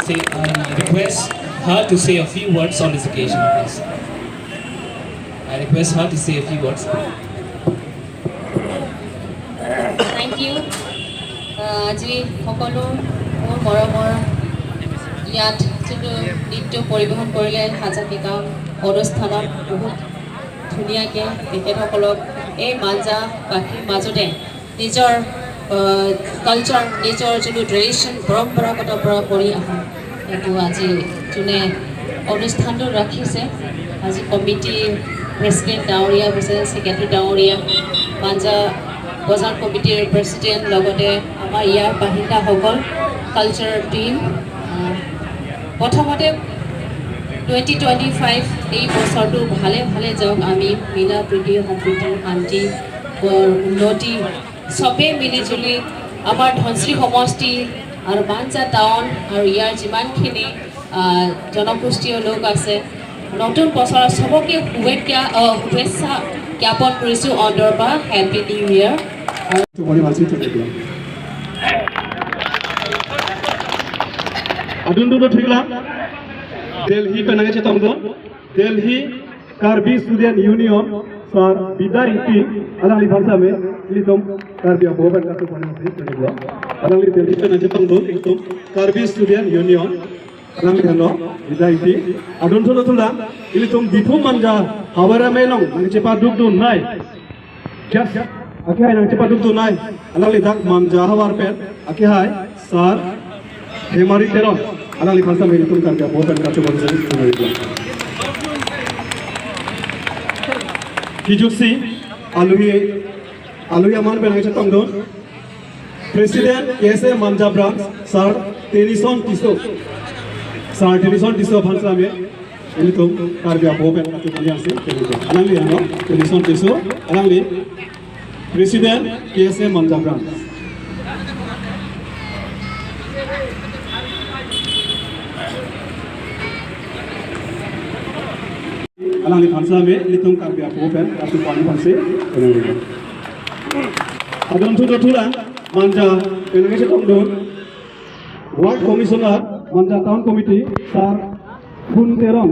say, request her to say a few words on this occasion, please. I request her to say a few words. Thank you. আজি সকলো মোৰ মৰমৰ ইয়াত যিটো নৃত্য পৰিৱেশন কৰিলে হাজাকি গাঁও অনুষ্ঠানত বহুত ধুনীয়াকৈ তেখেতসকলক এই মাঞ্জাবাসীৰ মাজতে নিজৰ কালচাৰ নিজৰ যিটো ট্ৰেডিশ্যন পৰম্পৰাগত পৰা কৰি আহা এইটো আজি যোনে অনুষ্ঠানটো ৰাখিছে আজি কমিটি প্ৰেচিডেণ্ট ডাঙৰীয়া হৈছে ছেক্ৰেটাৰী ডাঙৰীয়া মাঞ্জা বজাৰ কমিটিৰ প্ৰেচিডেণ্ট লগতে আমাৰ ইয়াৰ বাসিন্দাসকল কালচাৰ টীম প্ৰথমতে 2025 এই বছৰটো ভালে ভালে যাওক আমি মিলা প্ৰীতি সম্প্ৰীতি শান্তি উন্নতি চবেই মিলিজুলি আমাৰ ধনশ্ৰী সমষ্টি আৰু মাঞ্জা টাউন আৰু ইয়াৰ যিমানখিনি জনগোষ্ঠীয় লোক আছে নতুন বছৰৰ চবকে শুভেচ্ছা জ্ঞাপন কৰিছোঁ অন্তৰৰ পৰা happy new year adundu thigla Delhi penange chetongdo Delhi Karbi Student Union sar bidariti alangli bhasha mein litom Karbi aboban ka to pani thigla alangli Delhi penange chetongdo litom Karbi Student Union alangli hano bidariti adundu thula litom diphum manja hawara melong nang chepa dugdu nai just ake hai nang chepa dugdu nai alangli dak manja hawar pet ake hai sar Hemari Teron, alangli bhasha mein litum karke aboban ka to pani thigla Hijuksi Aluhi Aman penange chetongdo President KSA Manja Branch Sir Tennyson Tiso bhasha mein litum karke aboban ka to pani alangli ano Tennyson Tiso alangli President KSA Manja Branch alangli bhasha mein litum karke aboban ka to pani adon thula manja penange chetongdo Ward Commissioner Manja Town Committee Sir Khun Teron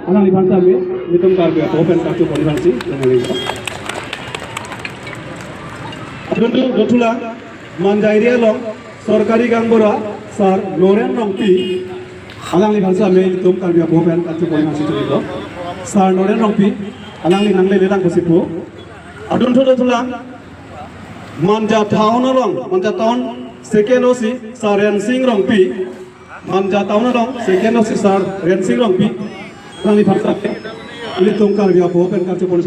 alangli bhasha mein litum karke aboban ka to pani adon thula manja area long Sorkari Gangbora Sir Loren Rongpi alangli bhasha mein litum karke aboban ka to pani Sir Loren Rongpi alangli nangle ledang kosipu adun thula Manja Town along Manja Town second OC Sir Rensing Rongpi Manja Town along second OC Sir Rensing Rongpi alangli bhasha litum karke aboban ka to pani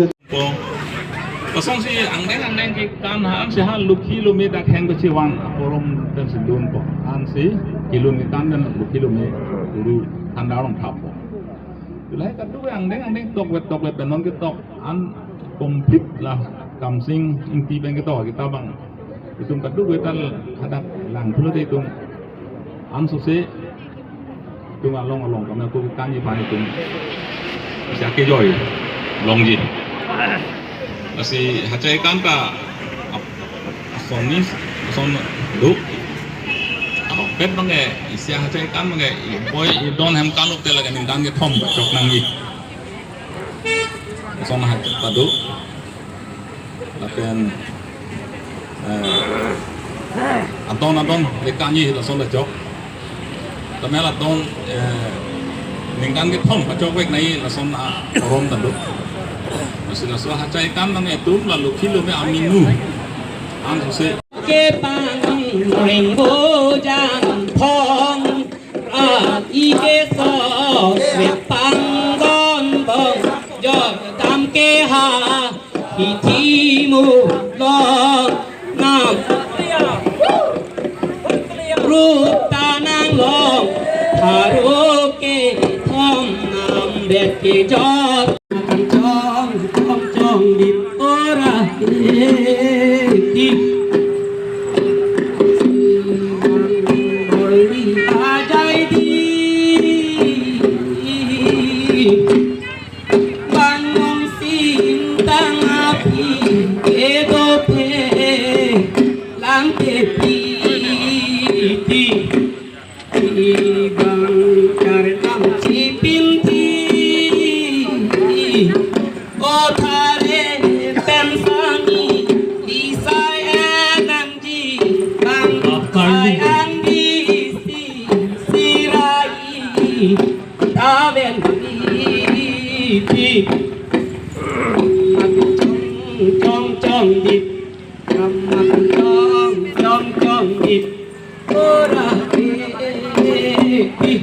Pasang si angdeng ki kan han si hal lukhi lo me dak heng si wang porom dan si dun po an si kilometer dan lukhi lo me uru andarong thap po tulai ka tu angdeng tok wet benon ki tok an complete lah kamsing inti ben ki tok kita bang itung ka tu wetan hadak lang thulu de tung an so se tung along kamna ko kan ni pani tung sia ke joy long ji Kasi hacai kan ka sonis son du pet bange isya hacai kan bange boy you don't have kan ukte laga ning kan ge thom chok nang gi son ha padu lapen adon le kan yi la son la chok tamel adon ning kan ge thom chok wek nai la son rom tadu Sila so hacai kan nang itu lalu kilo me aminu an se ke pang ring bo jang thong a i ke so se pang gon bong jo tam ke ha hi thi mu lo nam ru ta nang long tharu ke thong nam bet ke jo di ora ki boli ajai di bangun sintang api edo pe lang te pi ti bang đi trong trong đi cầm mặt trong đi ô ra đi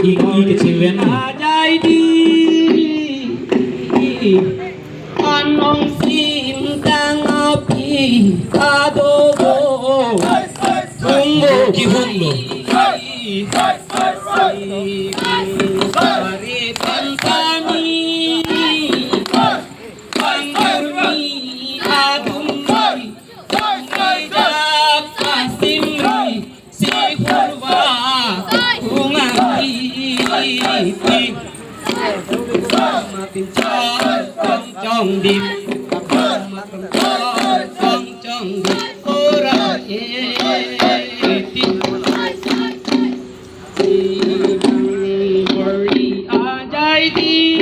อีกเชเว่น dài đi anh ông xin đang áp ta đô đô tung bộ কি হুম লো Pari pantani Pangurmi adummi Samaidak asimri Sihurwa Kungangi Makin chong dim Makin chong dim Ora eti Worry ajai di